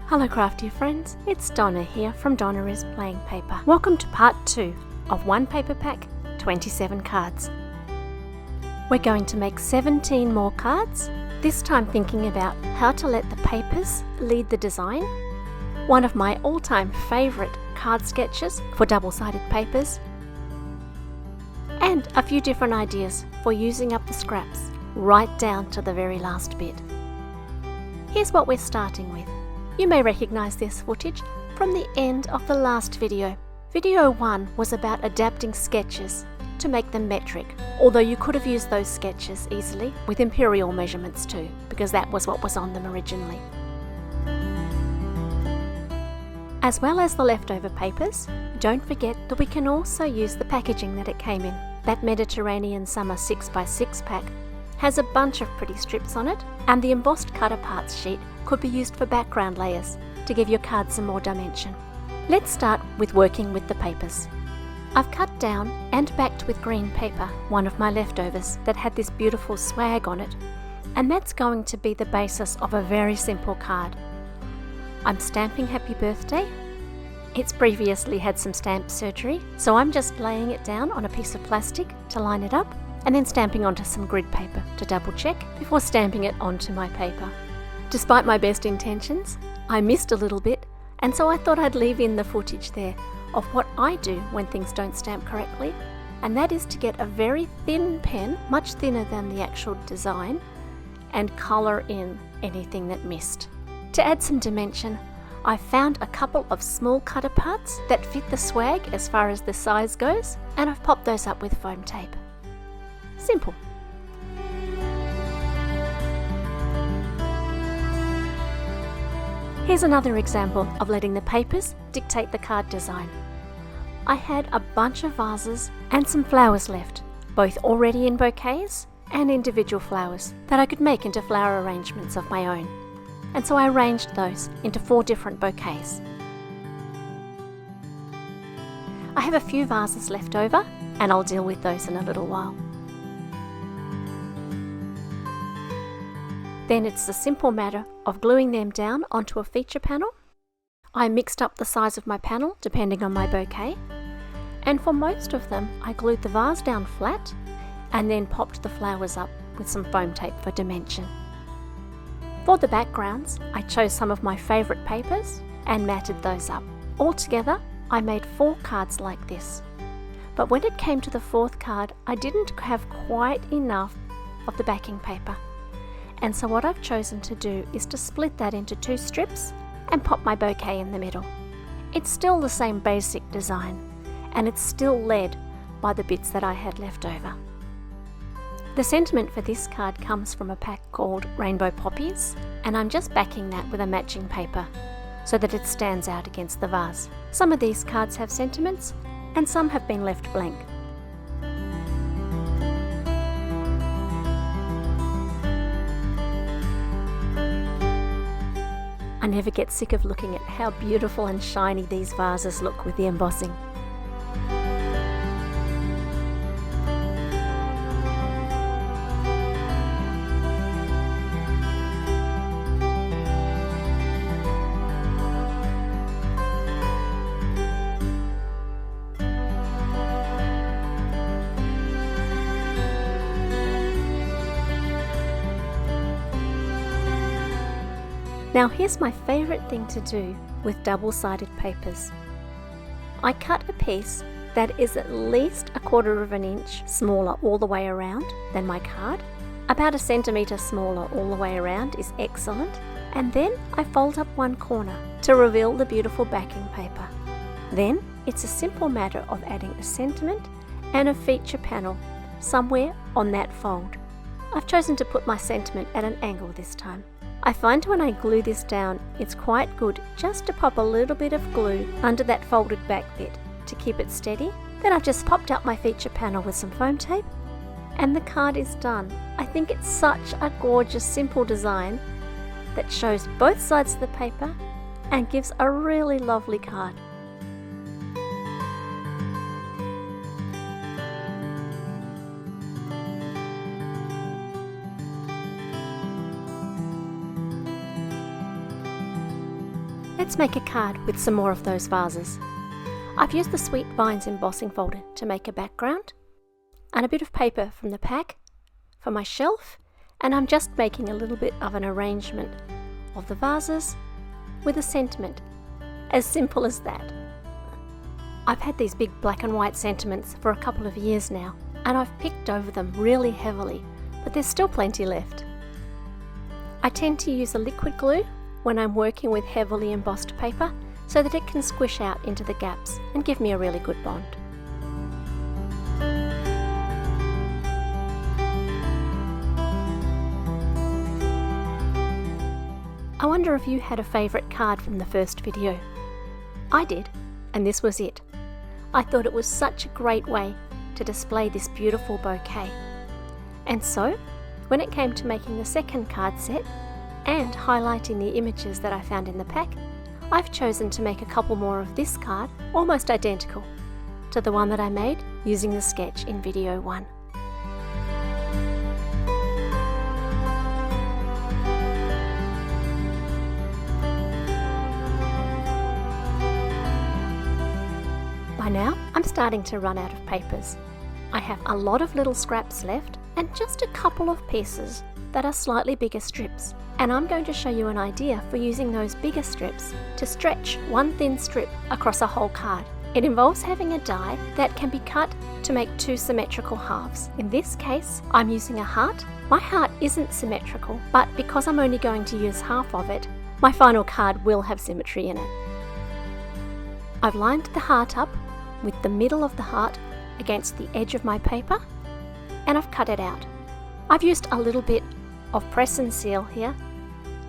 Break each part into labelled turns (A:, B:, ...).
A: Hello crafty friends, it's Donna here from Donna is Playing Paper. Welcome to part 2 of one paper pack, 27 cards. We're going to make 17 more cards, this time thinking about how to let the papers lead the design. One of my all-time favourite card sketches for double-sided papers, and a few different ideas for using up the scraps right down to the very last bit. Here's what we're starting with. You may recognise this footage from the end of the last video. Video 1 was about adapting sketches to make them metric, although you could have used those sketches easily with imperial measurements too, because that was what was on them originally. As well as the leftover papers, don't forget that we can also use the packaging that it came in. That Mediterranean Summer 6x6 pack has a bunch of pretty strips on it, and the embossed cut apart sheet could be used for background layers to give your card some more dimension. Let's start with working with the papers. I've cut down and backed with green paper one of my leftovers that had this beautiful swag on it, and that's going to be the basis of a very simple card. I'm stamping Happy Birthday. It's previously had some stamp surgery, so I'm just laying it down on a piece of plastic to line it up, and then stamping onto some grid paper to double check before stamping it onto my paper. Despite my best intentions, I missed a little bit, and so I thought I'd leave in the footage there of what I do when things don't stamp correctly, and that is to get a very thin pen, much thinner than the actual design, and colour in anything that missed. To add some dimension, I found a couple of small cutter parts that fit the swag as far as the size goes, and I've popped those up with foam tape. Simple. Here's another example of letting the papers dictate the card design. I had a bunch of vases and some flowers left, both already in bouquets and individual flowers that I could make into flower arrangements of my own. And so I arranged those into 4 different bouquets. I have a few vases left over, and I'll deal with those in a little while. Then it's a simple matter of gluing them down onto a feature panel. I mixed up the size of my panel depending on my bouquet, and for most of them I glued the vase down flat and then popped the flowers up with some foam tape for dimension. For the backgrounds, I chose some of my favourite papers and matted those up. Altogether, I made 4 cards like this. But when it came to the 4th card, I didn't have quite enough of the backing paper. And so what I've chosen to do is to split that into 2 strips and pop my bouquet in the middle. It's still the same basic design, and it's still led by the bits that I had left over. The sentiment for this card comes from a pack called Rainbow Poppies, and I'm just backing that with a matching paper so that it stands out against the vase. Some of these cards have sentiments, and some have been left blank. I never get sick of looking at how beautiful and shiny these vases look with the embossing. Now here's my favourite thing to do with double-sided papers. I cut a piece that is at least 1/4 of an inch smaller all the way around than my card. About 1 centimetre smaller all the way around is excellent. And then I fold up one corner to reveal the beautiful backing paper. Then it's a simple matter of adding a sentiment and a feature panel somewhere on that fold. I've chosen to put my sentiment at an angle this time. I find when I glue this down, it's quite good just to pop a little bit of glue under that folded back bit to keep it steady. Then I've just popped up my feature panel with some foam tape, and the card is done. I think it's such a gorgeous, simple design that shows both sides of the paper and gives a really lovely card. Let's make a card with some more of those vases. I've used the Sweet Vines embossing folder to make a background, and a bit of paper from the pack for my shelf, and I'm just making a little bit of an arrangement of the vases with a sentiment. As simple as that. I've had these big black and white sentiments for a couple of years now, and I've picked over them really heavily, but there's still plenty left. I tend to use a liquid glue when I'm working with heavily embossed paper so that it can squish out into the gaps and give me a really good bond. I wonder if you had a favourite card from the first video. I did, and this was it. I thought it was such a great way to display this beautiful bouquet. And so, when it came to making the second card set and highlighting the images that I found in the pack, I've chosen to make a couple more of this card almost identical to the one that I made using the sketch in video 1. By now, I'm starting to run out of papers. I have a lot of little scraps left and just a couple of pieces that are slightly bigger strips. And I'm going to show you an idea for using those bigger strips to stretch one thin strip across a whole card. It involves having a die that can be cut to make 2 symmetrical halves. In this case, I'm using a heart. My heart isn't symmetrical, but because I'm only going to use half of it, my final card will have symmetry in it. I've lined the heart up with the middle of the heart against the edge of my paper, and I've cut it out. I've used a little bit of press and seal here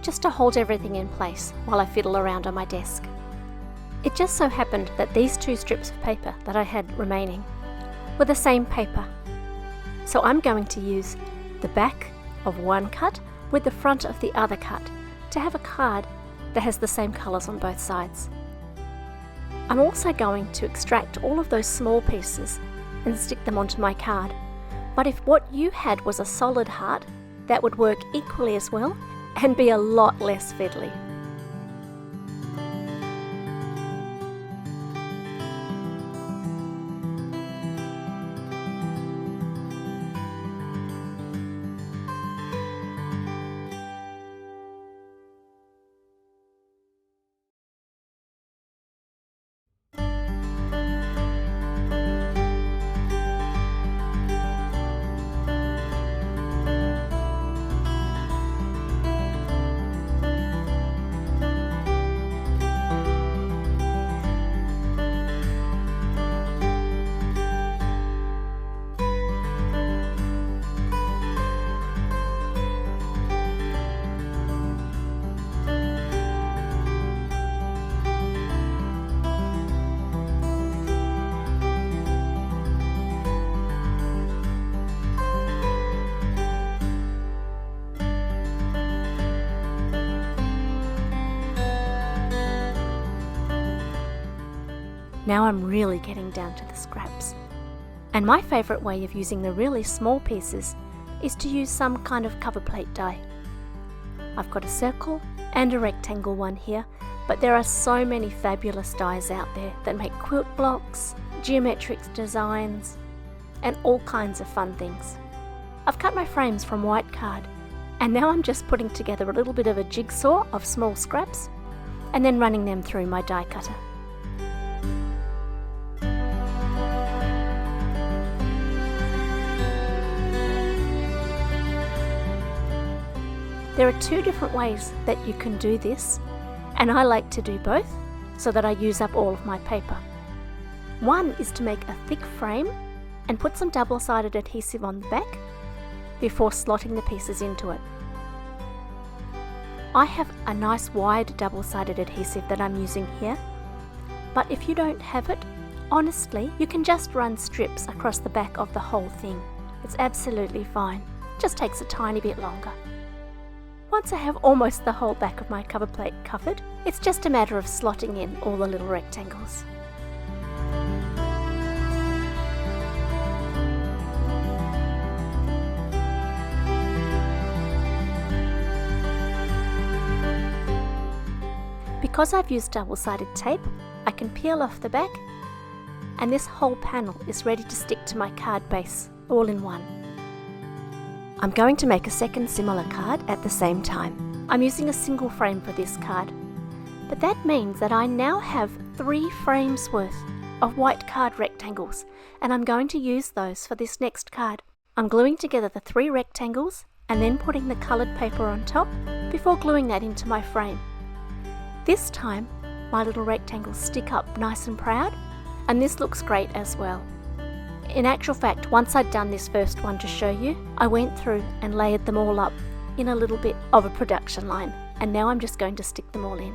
A: just to hold everything in place while I fiddle around on my desk. It just so happened that these 2 strips of paper that I had remaining were the same paper. So I'm going to use the back of one cut with the front of the other cut to have a card that has the same colours on both sides. I'm also going to extract all of those small pieces and stick them onto my card. But if what you had was a solid heart, that would work equally as well and be a lot less fiddly. Now I'm really getting down to the scraps. And my favourite way of using the really small pieces is to use some kind of cover plate die. I've got a circle and a rectangle one here, but there are so many fabulous dies out there that make quilt blocks, geometric designs, and all kinds of fun things. I've cut my frames from white card, and now I'm just putting together a little bit of a jigsaw of small scraps and then running them through my die cutter. There are 2 different ways that you can do this, and I like to do both so that I use up all of my paper. One is to make a thick frame and put some double-sided adhesive on the back before slotting the pieces into it. I have a nice wide double-sided adhesive that I'm using here, but if you don't have it, honestly, you can just run strips across the back of the whole thing. It's absolutely fine, just takes a tiny bit longer. Once I have almost the whole back of my cover plate covered, it's just a matter of slotting in all the little rectangles. Because I've used double-sided tape, I can peel off the back, and this whole panel is ready to stick to my card base, all in one. I'm going to make a second similar card at the same time. I'm using a single frame for this card, but that means that I now have 3 frames worth of white card rectangles, and I'm going to use those for this next card. I'm gluing together the 3 rectangles and then putting the coloured paper on top before gluing that into my frame. This time my little rectangles stick up nice and proud, and this looks great as well. In actual fact, once I'd done this first one to show you, I went through and layered them all up in a little bit of a production line, and now I'm just going to stick them all in.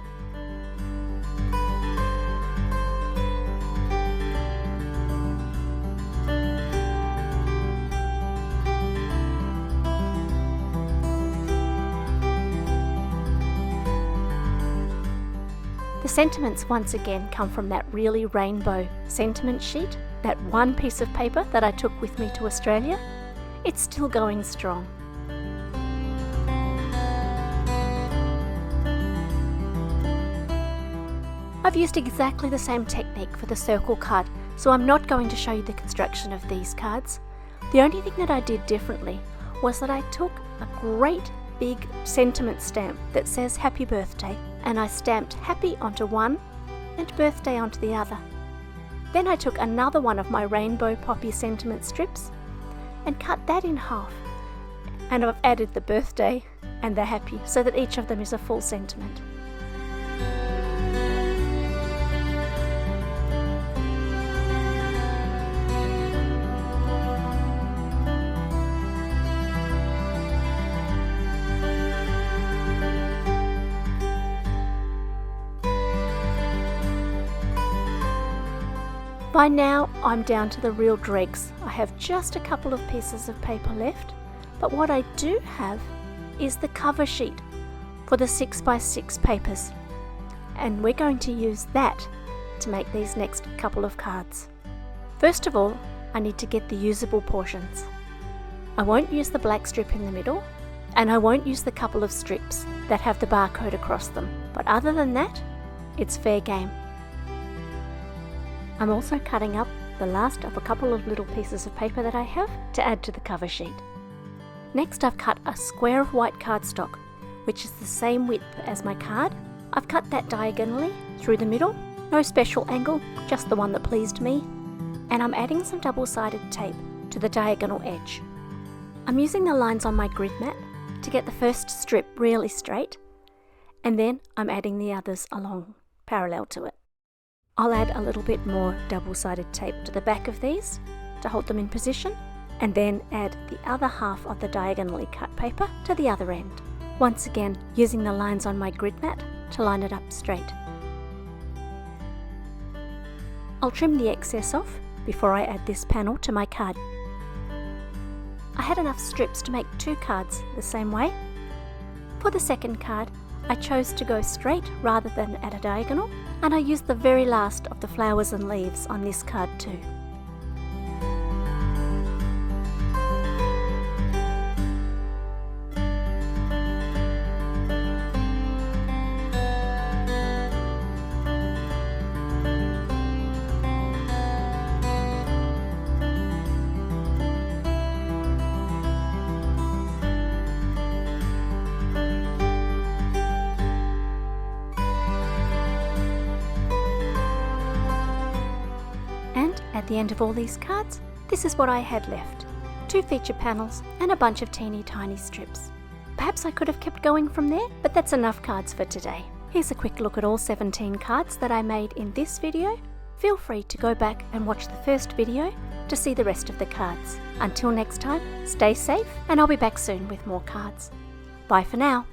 A: The sentiments once again come from that really rainbow sentiment sheet, that one piece of paper that I took with me to Australia. It's still going strong. I've used exactly the same technique for the circle card, so I'm not going to show you the construction of these cards. The only thing that I did differently was that I took a great big sentiment stamp that says happy birthday, and I stamped happy onto one and birthday onto the other. Then I took another one of my rainbow poppy sentiment strips and cut that in half, and I've added the birthday and the happy so that each of them is a full sentiment. By now, I'm down to the real dregs. I have just a couple of pieces of paper left, but what I do have is the cover sheet for the 6x6 papers, and we're going to use that to make these next couple of cards. First of all, I need to get the usable portions. I won't use the black strip in the middle, and I won't use the couple of strips that have the barcode across them, but other than that, it's fair game. I'm also cutting up the last of a couple of little pieces of paper that I have to add to the cover sheet. Next, I've cut a square of white cardstock, which is the same width as my card. I've cut that diagonally through the middle, no special angle, just the one that pleased me, and I'm adding some double-sided tape to the diagonal edge. I'm using the lines on my grid mat to get the first strip really straight, and then I'm adding the others along parallel to it. I'll add a little bit more double-sided tape to the back of these to hold them in position, and then add the other half of the diagonally cut paper to the other end. Once again, using the lines on my grid mat to line it up straight. I'll trim the excess off before I add this panel to my card. I had enough strips to make 2 cards the same way. For the second card, I chose to go straight rather than at a diagonal, and I used the very last of the flowers and leaves on this card too. At the end of all these cards, this is what I had left. 2 feature panels and a bunch of teeny tiny strips. Perhaps I could have kept going from there, but that's enough cards for today. Here's a quick look at all 17 cards that I made in this video. Feel free to go back and watch the first video to see the rest of the cards. Until next time, stay safe, and I'll be back soon with more cards. Bye for now.